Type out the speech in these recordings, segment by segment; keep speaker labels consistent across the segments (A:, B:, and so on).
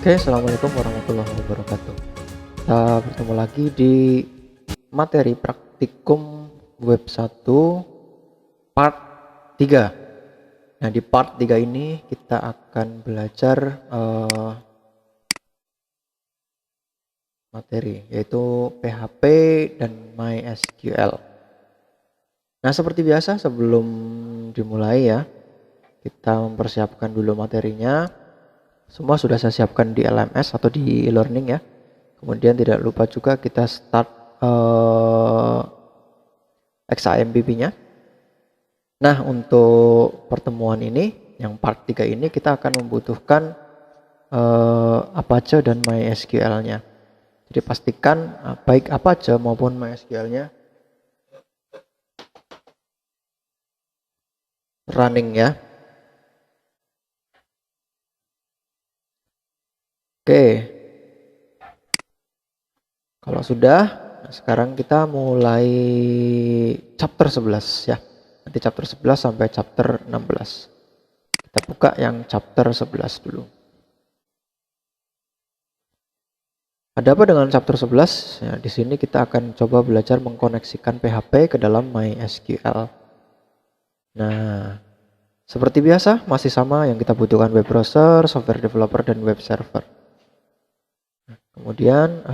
A: Oke, assalamualaikum warahmatullahi wabarakatuh. Kita bertemu lagi di materi praktikum web 1 part 3. Nah, di part 3 ini kita akan belajar materi yaitu PHP dan MySQL. Nah, seperti biasa sebelum dimulai ya, kita mempersiapkan dulu materinya. Semua sudah saya siapkan di LMS atau di e-learning ya. Kemudian tidak lupa juga kita start XAMPP-nya. Nah, untuk pertemuan ini, yang part 3 ini kita akan membutuhkan Apache dan MySQL-nya. Jadi pastikan baik Apache maupun MySQL-nya running ya. Oke. Kalau sudah, sekarang kita mulai chapter 11 ya. Nanti chapter 11 sampai chapter 16. Kita buka yang chapter 11 dulu. Ada apa dengan chapter 11? Ya, di sini kita akan coba belajar mengkoneksikan PHP ke dalam MySQL. Nah, seperti biasa masih sama yang kita butuhkan web browser, software developer, dan web server. Kemudian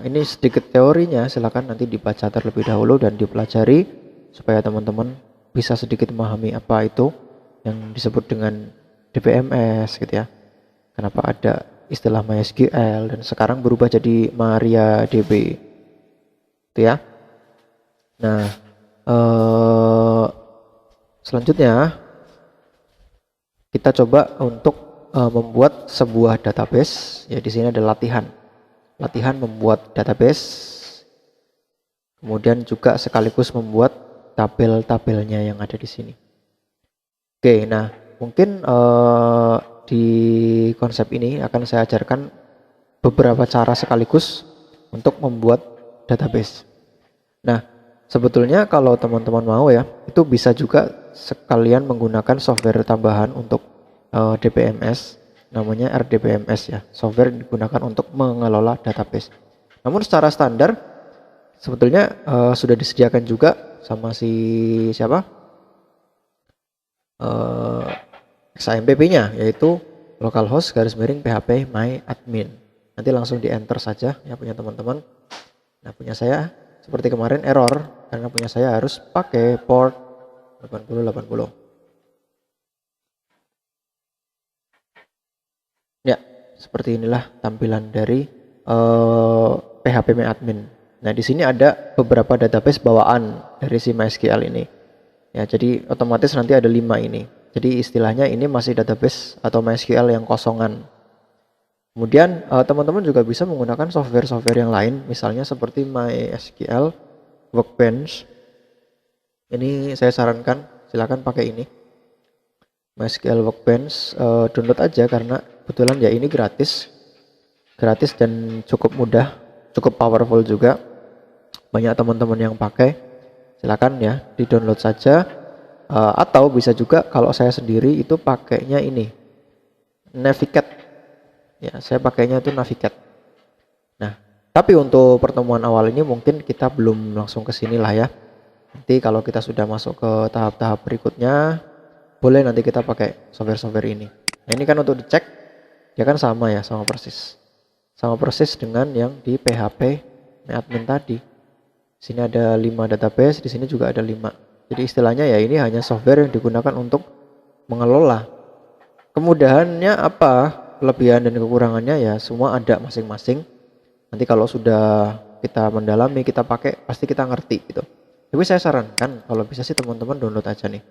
A: ini sedikit teorinya, silakan nanti dibaca terlebih dahulu dan dipelajari supaya teman-teman bisa sedikit memahami apa itu yang disebut dengan DBMS gitu ya. Kenapa ada istilah MySQL dan sekarang berubah jadi MariaDB. Itu ya. Nah, selanjutnya kita coba untuk membuat sebuah database. Ya, di sini ada latihan membuat database, kemudian juga sekaligus membuat tabel-tabelnya yang ada di sini. Oke, nah mungkin di konsep ini akan saya ajarkan beberapa cara sekaligus untuk membuat database. Nah, sebetulnya kalau teman-teman mau ya, itu bisa juga sekalian menggunakan software tambahan untuk DBMS, namanya RDBMS ya, software yang digunakan untuk mengelola database. Namun secara standar sebetulnya sudah disediakan juga sama si siapa XAMPP-nya, yaitu localhost /php myadmin. Nanti langsung di enter saja ya punya teman-teman. Nah, punya saya seperti kemarin error karena punya saya harus pakai port 8080. Ya, seperti inilah tampilan dari PHP MyAdmin. Nah, di sini ada beberapa database bawaan dari si MySQL ini. Ya, jadi otomatis nanti ada 5 ini. Jadi istilahnya ini masih database atau MySQL yang kosongan. Kemudian teman-teman juga bisa menggunakan software-software yang lain, misalnya seperti MySQL Workbench. Ini saya sarankan silakan pakai ini. MySQL Workbench, download aja karena kebetulan ya ini gratis dan cukup mudah, cukup powerful juga. Banyak teman-teman yang pakai, silakan ya di download saja. Atau bisa juga kalau saya sendiri itu pakainya ini Navicat ya, saya pakainya itu Navicat. Nah, tapi untuk pertemuan awal ini mungkin kita belum langsung ke sini lah ya. Nanti kalau kita sudah masuk ke tahap-tahap berikutnya, boleh nanti kita pakai software-software ini. Nah, ini kan untuk dicek, dia kan sama ya, sama persis dengan yang di PHP MyAdmin tadi. Sini ada 5 database, di sini juga ada 5. Jadi istilahnya ya ini hanya software yang digunakan untuk mengelola. Kemudahannya apa? Kelebihan dan kekurangannya ya semua ada masing-masing. Nanti kalau sudah kita mendalami, kita pakai, pasti kita ngerti gitu. Tapi saya sarankan kalau bisa sih teman-teman download aja nih.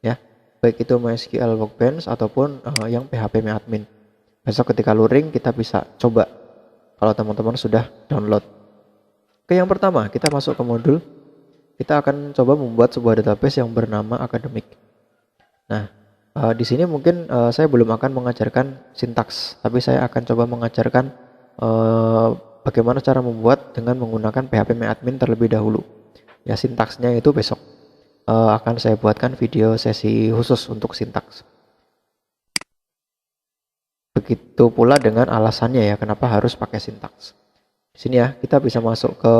A: Ya, baik itu MySQL Workbench ataupun yang PHP MyAdmin. Besok ketika luring kita bisa coba kalau teman-teman sudah download. Oke, yang pertama kita masuk ke modul. Kita akan coba membuat sebuah database yang bernama Academic. Nah, di sini mungkin saya belum akan mengajarkan sintaks, tapi saya akan coba mengajarkan bagaimana cara membuat dengan menggunakan PHP MyAdmin terlebih dahulu. Ya, sintaksnya itu besok akan saya buatkan video sesi khusus untuk sintaks. Begitu pula dengan alasannya ya, kenapa harus pakai sintaks. Di sini ya, kita bisa masuk ke,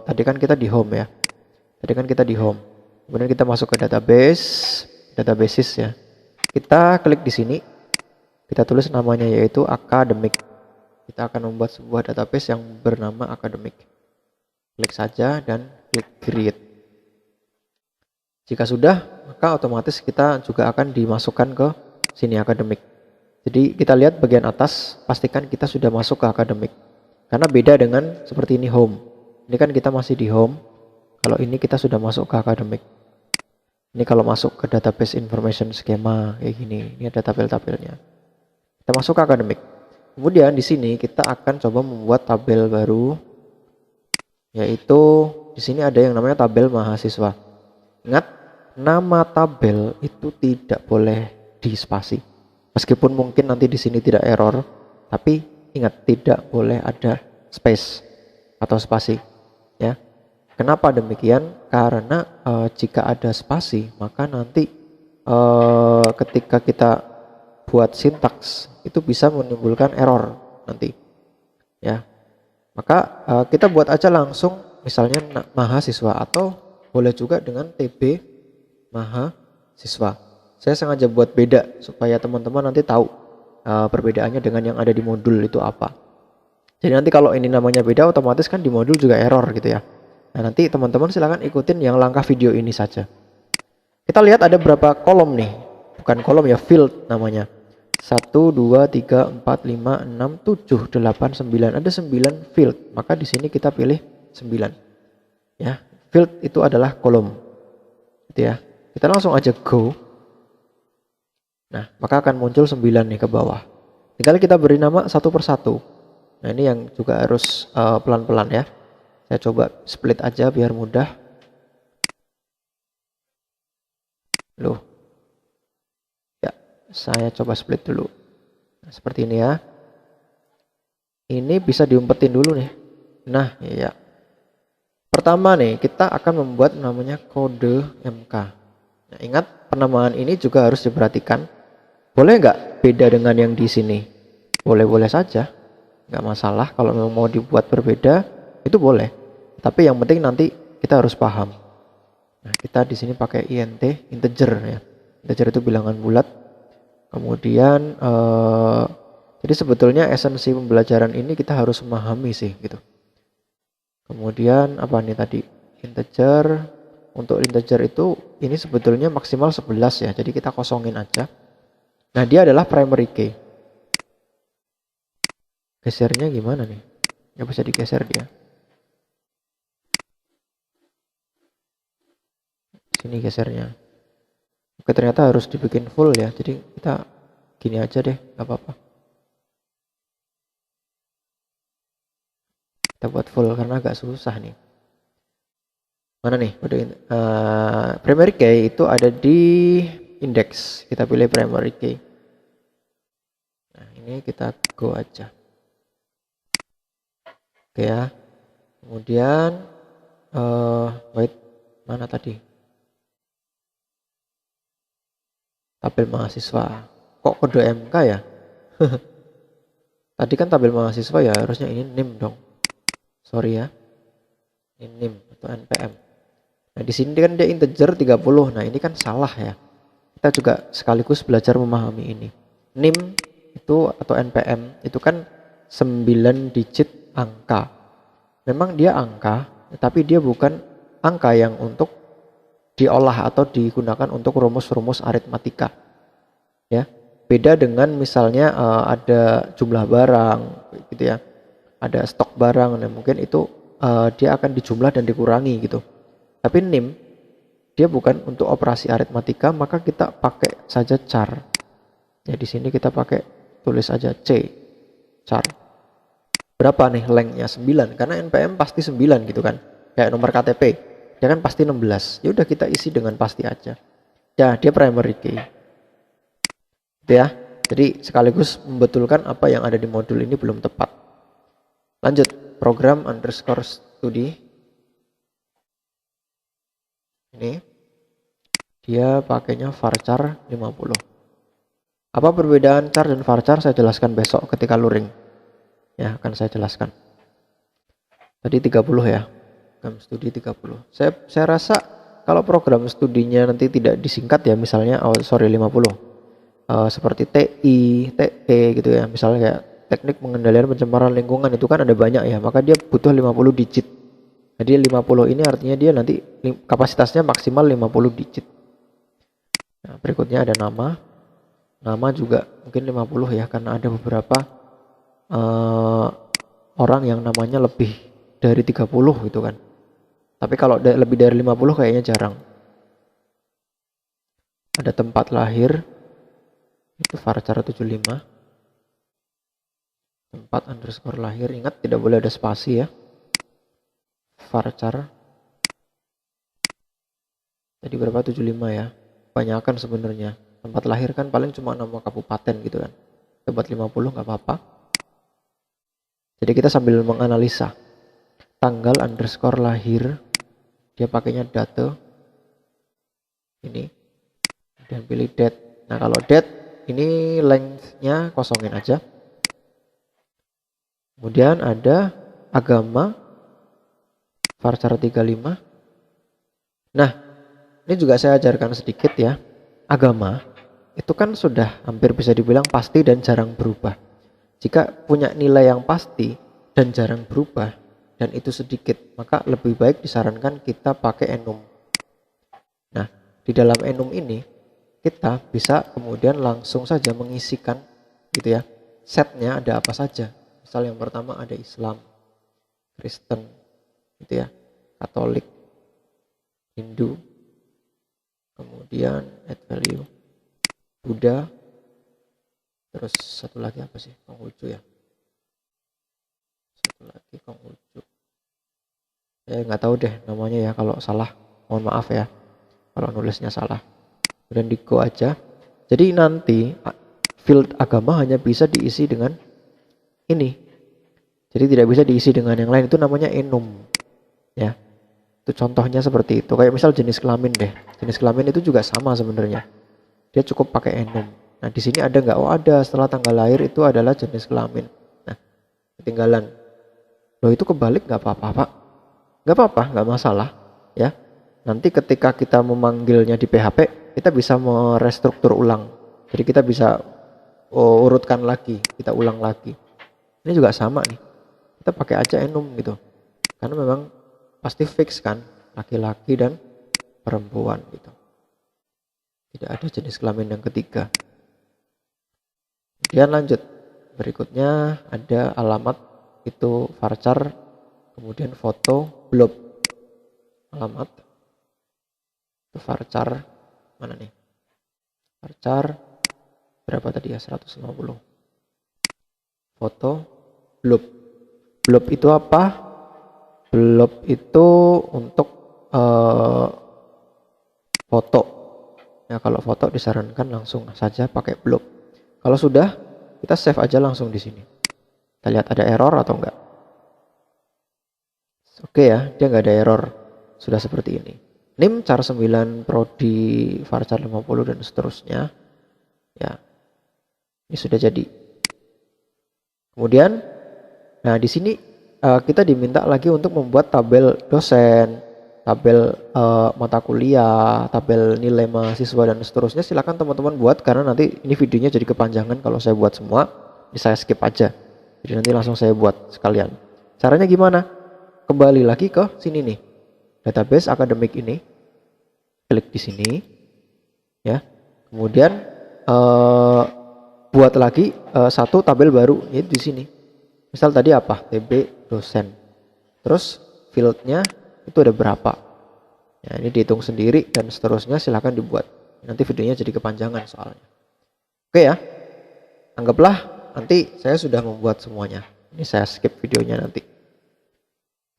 A: tadi kan kita di home ya. Tadi kan kita di home. Kemudian kita masuk ke databases ya. Kita klik di sini, kita tulis namanya yaitu academic. Kita akan membuat sebuah database yang bernama academic. Klik saja dan klik create. Jika sudah, maka otomatis kita juga akan dimasukkan ke sini academic. Jadi kita lihat bagian atas, pastikan kita sudah masuk ke academic. Karena beda dengan seperti ini home. Ini kan kita masih di home. Kalau ini kita sudah masuk ke academic. Ini kalau masuk ke database information schema kayak gini. Ini ada tabel-tabelnya. Kita masuk ke academic. Kemudian di sini kita akan coba membuat tabel baru, yaitu di sini ada yang namanya tabel mahasiswa. Ingat, nama tabel itu tidak boleh dispasi. Meskipun mungkin nanti di sini tidak error, tapi ingat tidak boleh ada space atau spasi, ya. Kenapa demikian? Karena jika ada spasi, maka nanti ketika kita buat sintaks itu bisa menimbulkan error nanti, ya. Maka kita buat aja langsung misalnya mahasiswa, atau boleh juga dengan TB mahasiswa. Saya sengaja buat beda supaya teman-teman nanti tahu perbedaannya dengan yang ada di modul itu apa. Jadi nanti kalau ini namanya beda, otomatis kan di modul juga error gitu ya. Nah, nanti teman-teman silahkan ikutin yang langkah video ini saja. Kita lihat ada berapa kolom nih. Bukan kolom ya, field namanya. 1, 2, 3, 4, 5, 6, 7, 8, 9. Ada 9 field. Maka di sini kita pilih 9. Ya, field itu adalah kolom. Gitu ya. Kita langsung aja go. Nah, maka akan muncul 9 nih ke bawah. Tinggal kita beri nama satu persatu. Nah, ini yang juga harus pelan-pelan ya. Saya coba split aja biar mudah. Loh. Ya, saya coba split dulu. Nah, seperti ini ya. Ini bisa diumpetin dulu nih. Nah, iya. Pertama nih, kita akan membuat namanya kode MK. Nah, ingat penamaan ini juga harus diperhatikan. Boleh nggak beda dengan yang di sini? Boleh-boleh saja. Nggak masalah kalau memang mau dibuat berbeda, itu boleh. Tapi yang penting nanti kita harus paham. Nah, kita di sini pakai int, integer ya. Integer itu bilangan bulat. Kemudian jadi sebetulnya esensi pembelajaran ini kita harus memahami sih gitu. Kemudian apa nih tadi? Integer. Untuk integer itu ini sebetulnya maksimal 11 ya. Jadi kita kosongin aja. Nah, dia adalah primary key. Gesernya gimana nih? Nggak bisa digeser dia. Sini gesernya. Oke, ternyata harus dibikin full ya. Jadi kita gini aja deh, nggak apa-apa. Kita buat full karena agak susah nih. Mana nih? Primary key itu ada di index. Kita pilih primary key. Nah, ini kita go aja. Oke ya. Kemudian wait, mana tadi? Tabel mahasiswa. Kok kode MK ya? Tadi kan tabel mahasiswa ya, harusnya ini NIM dong. Sorry ya. Ini NIM atau NPM. Nah, di sini kan dia integer 30. Nah, ini kan salah ya. Kita juga sekaligus belajar memahami ini. NIM itu atau NPM itu kan 9 digit angka. Memang dia angka, tapi dia bukan angka yang untuk diolah atau digunakan untuk rumus-rumus aritmatika. Ya. Beda dengan misalnya ada jumlah barang gitu ya. Ada stok barang, nah mungkin itu dia akan dijumlah dan dikurangi gitu. Tapi NIM dia bukan untuk operasi aritmatika, maka kita pakai saja char. Ya, di sini kita pakai tulis aja C, char. Berapa nih lengthnya? 9, karena NPM pasti 9 gitu kan. Kayak nomor KTP, dia kan pasti 16. Ya udah kita isi dengan pasti aja. Ya, dia primary key. Gitu ya. Jadi sekaligus membetulkan apa yang ada di modul ini belum tepat. Lanjut, program underscore studi. Ini dia pakainya varchar 50. Apa perbedaan char dan varchar saya jelaskan besok ketika luring. Ya, akan saya jelaskan. Tadi 30 ya. Program studi 30. Saya rasa kalau program studinya nanti tidak disingkat ya, misalnya 50. Seperti TI, TE gitu ya. Misalnya kayak teknik pengendalian pencemaran lingkungan itu kan ada banyak ya, maka dia butuh 50 digit. Jadi 50 ini artinya dia nanti kapasitasnya maksimal 50 digit. Nah, berikutnya ada nama. Nama juga mungkin 50 ya, karena ada beberapa orang yang namanya lebih dari 30 gitu kan. Tapi kalau lebih dari 50 kayaknya jarang. Ada tempat lahir, itu varchar 75. Tempat underscore lahir, ingat tidak boleh ada spasi ya. Varchar. Tadi berapa? 75 ya. Banyakan sebenarnya. Tempat lahir kan paling cuma nama kabupaten gitu kan. Buat 50 nggak apa-apa. Jadi kita sambil menganalisa. Tanggal underscore lahir, dia pakainya date ini, dan pilih date. Nah kalau date ini length-nya kosongin aja. Kemudian ada agama, varchar 35. Nah ini juga saya ajarkan sedikit ya. Agama itu kan sudah hampir bisa dibilang pasti dan jarang berubah. Jika punya nilai yang pasti dan jarang berubah dan itu sedikit, maka lebih baik disarankan kita pakai enum. Nah, di dalam enum ini kita bisa kemudian langsung saja mengisikan gitu ya. Setnya ada apa saja. Misal yang pertama ada Islam, Kristen, gitu ya, Katolik, Hindu, kemudian add value, Buddha, terus satu lagi apa sih? Konghucu ya. Satu lagi Konghucu. Saya nggak tahu deh namanya ya, kalau salah mohon maaf ya kalau nulisnya salah. Kemudian di go aja. Jadi nanti field agama hanya bisa diisi dengan ini. Jadi tidak bisa diisi dengan yang lain, itu namanya enum. Ya. Itu contohnya seperti itu. Kayak misal jenis kelamin deh. Jenis kelamin itu juga sama sebenarnya. Dia cukup pakai enum. Nah, di sini ada nggak? Oh, ada. Setelah tanggal lahir itu adalah jenis kelamin. Nah, ketinggalan. Loh, itu kebalik nggak apa-apa, Pak? Nggak apa-apa, nggak masalah. Ya. Nanti ketika kita memanggilnya di PHP, kita bisa merestruktur ulang. Jadi kita bisa urutkan lagi, kita ulang lagi. Ini juga sama nih. Kita pakai aja enum gitu. Karena memang pasti fix kan, laki-laki dan perempuan gitu. Tidak ada jenis kelamin yang ketiga. Kemudian lanjut. Berikutnya ada alamat, itu varchar, kemudian foto, blob. Alamat itu varchar mana nih? Varchar berapa tadi ya? 150. Foto, blob. Blob itu apa? Blob itu untuk foto. Ya, kalau foto disarankan langsung saja pakai blob. Kalau sudah, kita save aja langsung di sini. Kita lihat ada error atau enggak. Oke ya, dia enggak ada error. Sudah seperti ini. NIM char 9 prodi varchar 50 dan seterusnya. Ya. Ini sudah jadi. Kemudian nah di sini kita diminta lagi untuk membuat tabel dosen, tabel mata kuliah, tabel nilai mahasiswa dan seterusnya. Silakan teman-teman buat, karena nanti ini videonya jadi kepanjangan kalau saya buat semua. Ini saya skip aja. Jadi nanti langsung saya buat sekalian. Caranya gimana? Kembali lagi ke sini nih. Database akademik ini. Klik di sini. Ya. Kemudian buat lagi satu tabel baru, yaitu di sini. Misal tadi apa? TB dosen. Terus fieldnya itu ada berapa? Ya, ini dihitung sendiri dan seterusnya, silahkan dibuat. Nanti videonya jadi kepanjangan soalnya. Oke ya. Anggaplah nanti saya sudah membuat semuanya. Ini saya skip videonya nanti.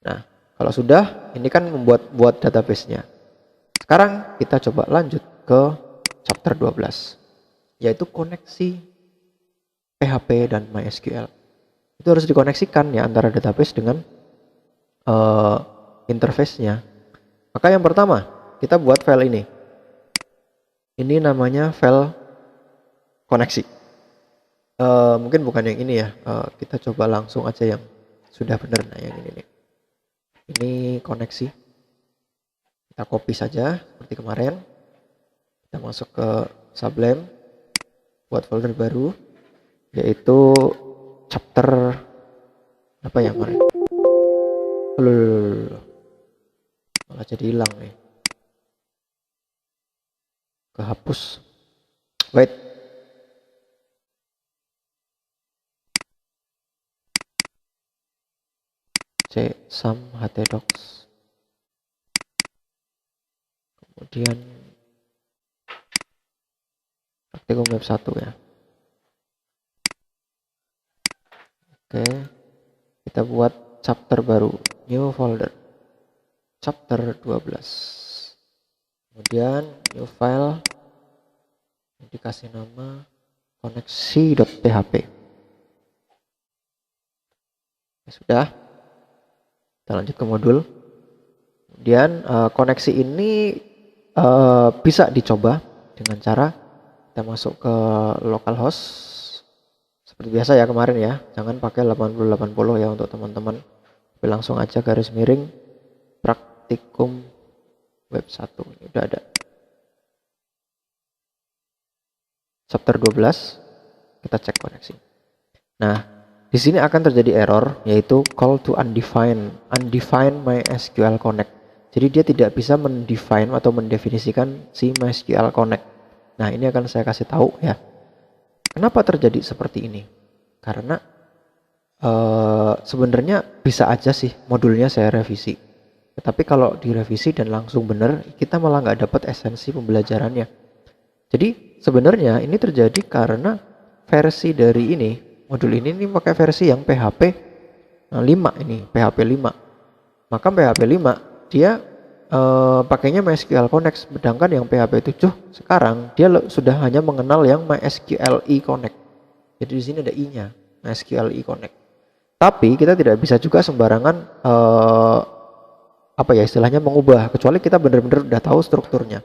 A: Nah, kalau sudah, ini kan buat database-nya. Sekarang kita coba lanjut ke chapter 12, yaitu koneksi PHP dan MySQL. Itu harus dikoneksikan ya antara database dengan interface-nya. Maka yang pertama, kita buat file ini. Ini namanya file koneksi. Mungkin bukan yang ini ya. Kita coba langsung aja yang sudah benar. Nah, yang ini nih. Ini koneksi. Kita copy saja seperti kemarin. Kita masuk ke Sublime, buat folder baru, yaitu chapter apa ya kemarin? Malah jadi hilang nih. Kehapus. Wait. Sum htdocs. Kemudian praktikum web 1 ya. Oke. Kita buat chapter baru, new folder. Chapter 12. Kemudian new file, dikasih nama koneksi.php. Ya, sudah. Kita lanjut ke modul. Kemudian koneksi ini bisa dicoba dengan cara kita masuk ke localhost seperti biasa ya kemarin ya. Jangan pakai 8080 ya untuk teman-teman. Langsung aja garis miring praktikum web 1. Ini udah ada. Chapter 12, kita cek koneksi. Nah, di sini akan terjadi error, yaitu call to undefined MySQL connect. Jadi dia tidak bisa mendefine atau mendefinisikan si MySQL connect. Nah, ini akan saya kasih tahu ya. Kenapa terjadi seperti ini? Karena sebenarnya bisa aja sih modulnya saya revisi. Tetapi kalau direvisi dan langsung benar, kita malah nggak dapat esensi pembelajarannya. Jadi sebenarnya ini terjadi karena versi dari ini, modul ini pakai versi yang PHP 5 ini, PHP 5. Maka PHP 5 dia pakainya MySQL Connect, sedangkan yang PHP 7 sekarang dia sudah hanya mengenal yang MySQLi Connect. Jadi di sini ada i-nya, MySQLi Connect. Tapi kita tidak bisa juga sembarangan apa ya istilahnya mengubah, kecuali kita benar-benar udah tahu strukturnya.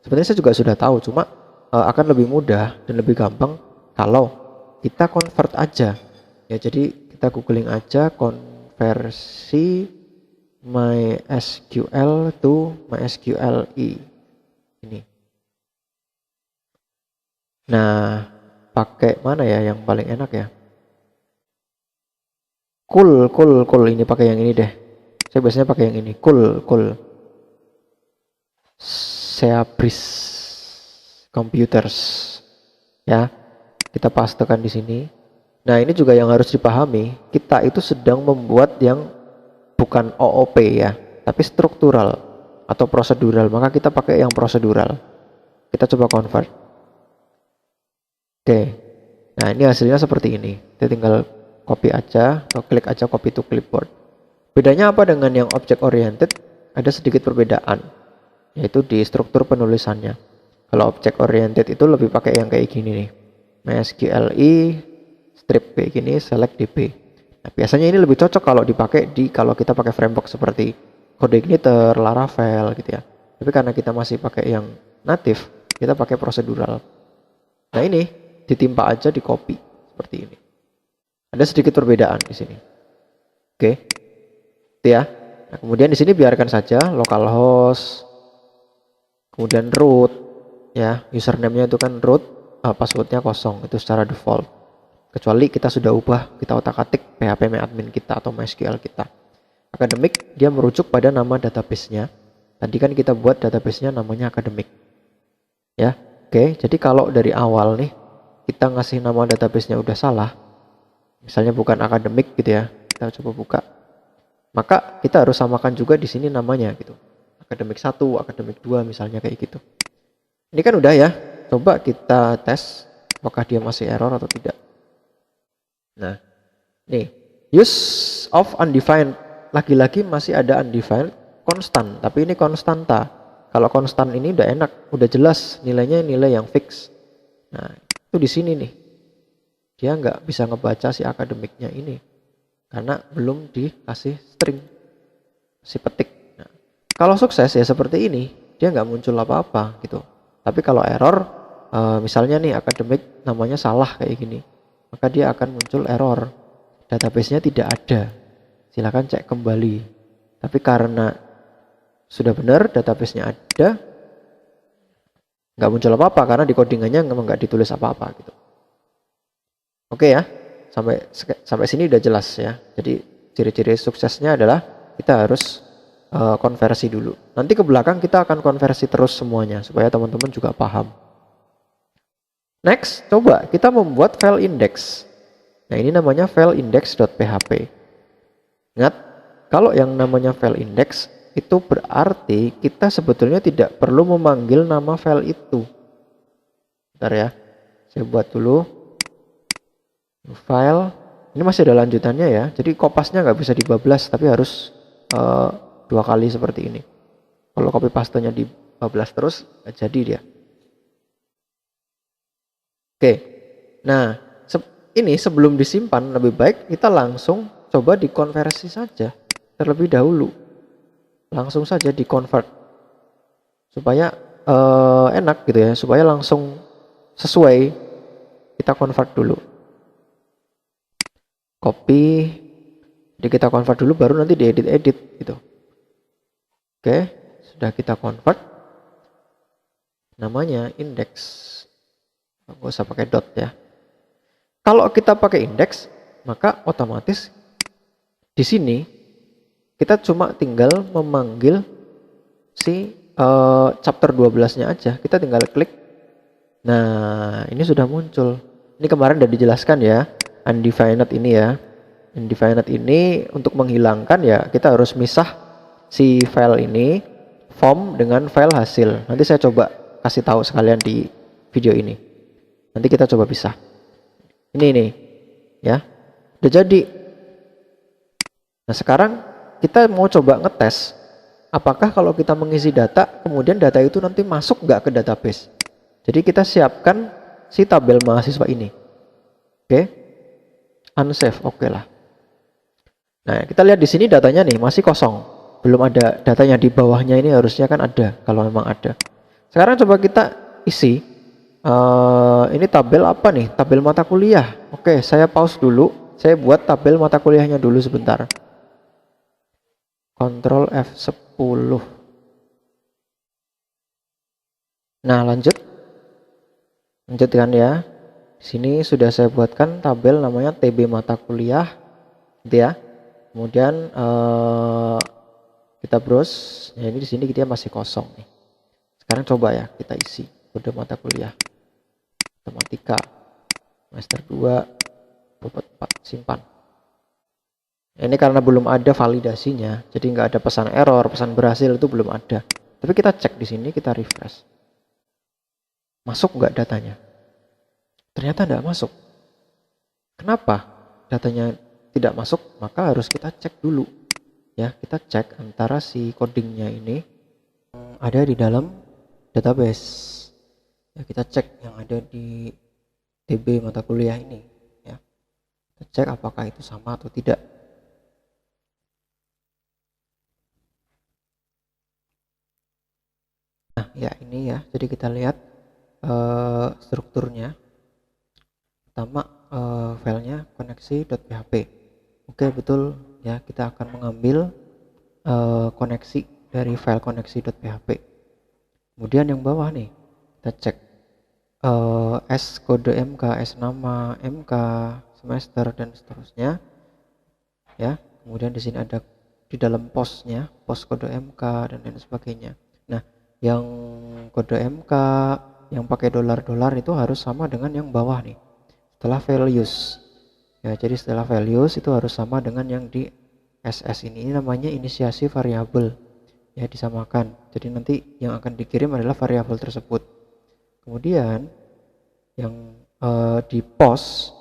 A: Sebenarnya saya juga sudah tahu, cuma akan lebih mudah dan lebih gampang kalau kita convert aja. Ya, jadi kita googling aja konversi MySQL to MySQLi. Ini. Nah, pakai mana ya yang paling enak ya? Cool. Ini pakai yang ini deh. Saya biasanya pakai yang ini. Cool. Seabris Computers. Ya. Kita pastekan di sini. Nah, ini juga yang harus dipahami, kita itu sedang membuat yang bukan OOP ya, tapi struktural atau prosedural. Maka kita pakai yang prosedural. Kita coba convert. Oke. Nah, ini hasilnya seperti ini. Kita tinggal copy aja atau klik aja copy to clipboard. Bedanya apa dengan yang object oriented? Ada sedikit perbedaan, yaitu di struktur penulisannya. Kalau object oriented itu lebih pakai yang kayak gini nih. MySQLi strip kayak gini, select db. Nah, biasanya ini lebih cocok kalau dipakai kalau kita pakai framework seperti CodeIgniter, Laravel gitu ya. Tapi karena kita masih pakai yang native, kita pakai prosedural. Nah, ini ditimpa aja di copy seperti ini. Ada sedikit perbedaan di sini. Oke. Itu ya. Nah, kemudian di sini biarkan saja localhost, kemudian root ya, username-nya itu kan root, passwordnya kosong, itu secara default. Kecuali kita sudah ubah, kita otak-atik phpMyAdmin kita atau MySQL kita. Akademik dia merujuk pada nama database-nya. Tadi kan kita buat database-nya namanya akademik. Ya, oke. Jadi kalau dari awal nih kita ngasih nama database-nya udah salah, misalnya bukan akademik gitu ya, kita coba buka. Maka kita harus samakan juga di sini namanya gitu. Akademik 1, akademik 2 misalnya kayak gitu. Ini kan udah ya. Coba kita tes apakah dia masih error atau tidak. Nah, nih, use of undefined, lagi-lagi masih ada undefined konstan, tapi ini konstanta. Kalau konstan ini udah enak, udah jelas nilainya nilai yang fix. Nah, itu di sini nih. Dia nggak bisa ngebaca si akademiknya ini karena belum dikasih string, si petik. Nah, kalau sukses ya seperti ini, dia nggak muncul apa-apa gitu. Tapi kalau error, misalnya nih akademik namanya salah kayak gini, maka dia akan muncul error, database-nya tidak ada, silakan cek kembali. Tapi karena sudah benar database-nya ada, nggak muncul apa-apa karena di codingannya memang nggak ditulis apa-apa gitu. Oke ya, sampai sini udah jelas ya. Jadi ciri-ciri suksesnya adalah kita harus konversi dulu. Nanti ke belakang kita akan konversi terus semuanya supaya teman-teman juga paham. Next, coba kita membuat file index. Nah, ini namanya file index.php. Ingat, kalau yang namanya file index itu berarti kita sebetulnya tidak perlu memanggil nama file itu. Bentar ya, saya buat dulu file. Ini masih ada lanjutannya ya, jadi kopasnya nggak bisa dibablas tapi harus 2 kali seperti ini. Kalau copy pastenya dibablas terus nggak jadi dia. Oke, nah ini sebelum disimpan lebih baik kita langsung coba dikonversi saja terlebih dahulu. Langsung saja di-convert supaya enak gitu ya, supaya langsung sesuai. Kita convert dulu, copy, jadi kita convert dulu baru nanti diedit-edit gitu. Oke, sudah kita convert, namanya index, nggak usah pakai dot ya. Kalau kita pakai index, maka otomatis di sini kita cuma tinggal memanggil si chapter 12-nya aja. Kita tinggal klik. Nah, ini sudah muncul. Ini kemarin udah dijelaskan ya, undefined ini ya. Undefined ini untuk menghilangkan ya, kita harus misah si file ini, form dengan file hasil. Nanti saya coba kasih tahu sekalian di video ini. Nanti kita coba pisah. Ini nih, ya. Udah jadi. Nah, sekarang kita mau coba ngetes apakah kalau kita mengisi data kemudian data itu nanti masuk nggak ke database. Jadi kita siapkan si tabel mahasiswa ini. Oke. Unsave, oke lah. Nah, kita lihat di sini datanya nih masih kosong. Belum ada datanya di bawahnya, ini harusnya kan ada kalau memang ada. Sekarang coba kita isi. Ini tabel apa nih? Tabel mata kuliah. Oke, saya pause dulu. Saya buat tabel mata kuliahnya dulu sebentar. Ctrl F10. Nah, lanjutkan ya. Di sini sudah saya buatkan tabel namanya TB mata kuliah, gitu ya. Kemudian kita browse. Ya, ini di sini dia masih kosong nih. Sekarang coba ya kita isi kode mata kuliah matematika semester 2 bobot 4 simpan. Ini karena belum ada validasinya, jadi nggak ada pesan error, pesan berhasil itu belum ada. Tapi kita cek di sini, kita refresh. Masuk nggak datanya? Ternyata nggak masuk. Kenapa datanya tidak masuk? Maka harus kita cek dulu. Ya, kita cek antara si codingnya ini ada di dalam database. Ya, kita cek yang ada di TB mata kuliah ini. Ya, kita cek apakah itu sama atau tidak. Nah, ya ini ya. Jadi kita lihat strukturnya. Pertama filenya koneksi.php. Oke, betul ya, kita akan mengambil koneksi dari file koneksi.php. Kemudian yang bawah nih kita cek S kode MK, S nama MK, semester dan seterusnya ya. Kemudian di sini ada di dalam postnya, post kode MK dan lain sebagainya. Nah, yang kode MK yang pakai dolar-dolar itu harus sama dengan yang bawah nih. Setelah values. Ya, jadi setelah values itu harus sama dengan yang di SS ini. Ini namanya inisiasi variabel. Ya, disamakan. Jadi nanti yang akan dikirim adalah variabel tersebut. Kemudian yang di post,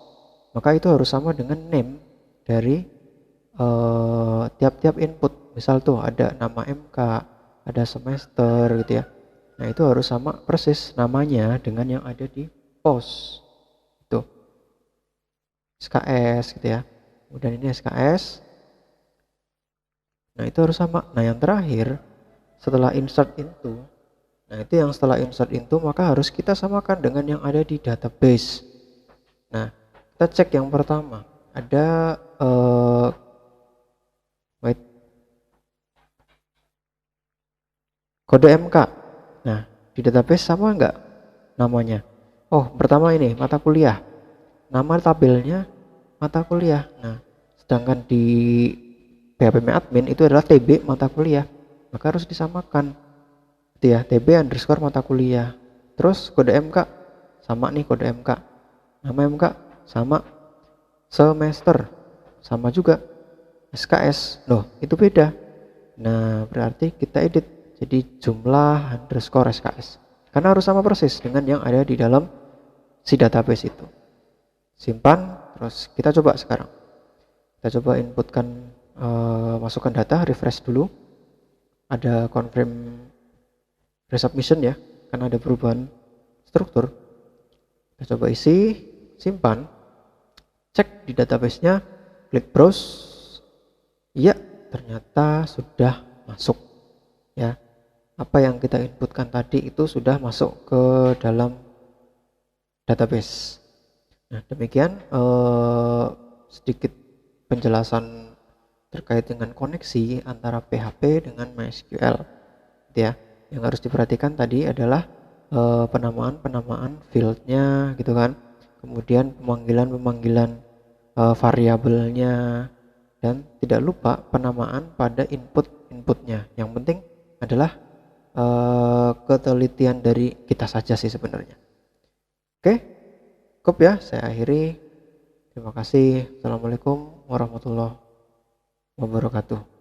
A: maka itu harus sama dengan name dari tiap-tiap input. Misal tuh ada nama MK, ada semester gitu ya. Nah, itu harus sama persis namanya dengan yang ada di post. Itu SKS gitu ya. Kemudian ini SKS. Nah, itu harus sama. Nah, yang terakhir setelah insert into, Nah, itu yang setelah insert into maka harus kita samakan dengan yang ada di database. Nah, kita cek yang pertama. Ada wait, kode MK. Nah, di database sama enggak namanya? Oh, pertama ini mata kuliah. Nama tabelnya mata kuliah. Nah, sedangkan di PHP-admin itu adalah TB mata kuliah. Maka harus disamakan. Itu ya, TB_ mata kuliah. Terus kode MK sama nih, kode MK. Nama MK sama, semester sama juga, SKS. Loh, itu beda. Nah, berarti kita edit jadi jumlah_SKS. Karena harus sama persis dengan yang ada di dalam si database itu. Simpan, terus kita coba sekarang. Kita coba inputkan, masukkan data, refresh dulu. Ada confirm resubmission ya, karena ada perubahan struktur. Kita coba isi, simpan, cek di database-nya, klik browse. Iya, ternyata sudah masuk ya. Apa yang kita inputkan tadi itu sudah masuk ke dalam database. Nah, demikian sedikit penjelasan terkait dengan koneksi antara PHP dengan MySQL gitu ya. Yang harus diperhatikan tadi adalah penamaan fieldnya gitu kan, kemudian pemanggilan variabelnya, dan tidak lupa penamaan pada inputnya. Yang penting adalah ketelitian dari kita saja sih sebenarnya. Oke, cukup ya, saya akhiri. Terima kasih. Assalamualaikum warahmatullahi wabarakatuh.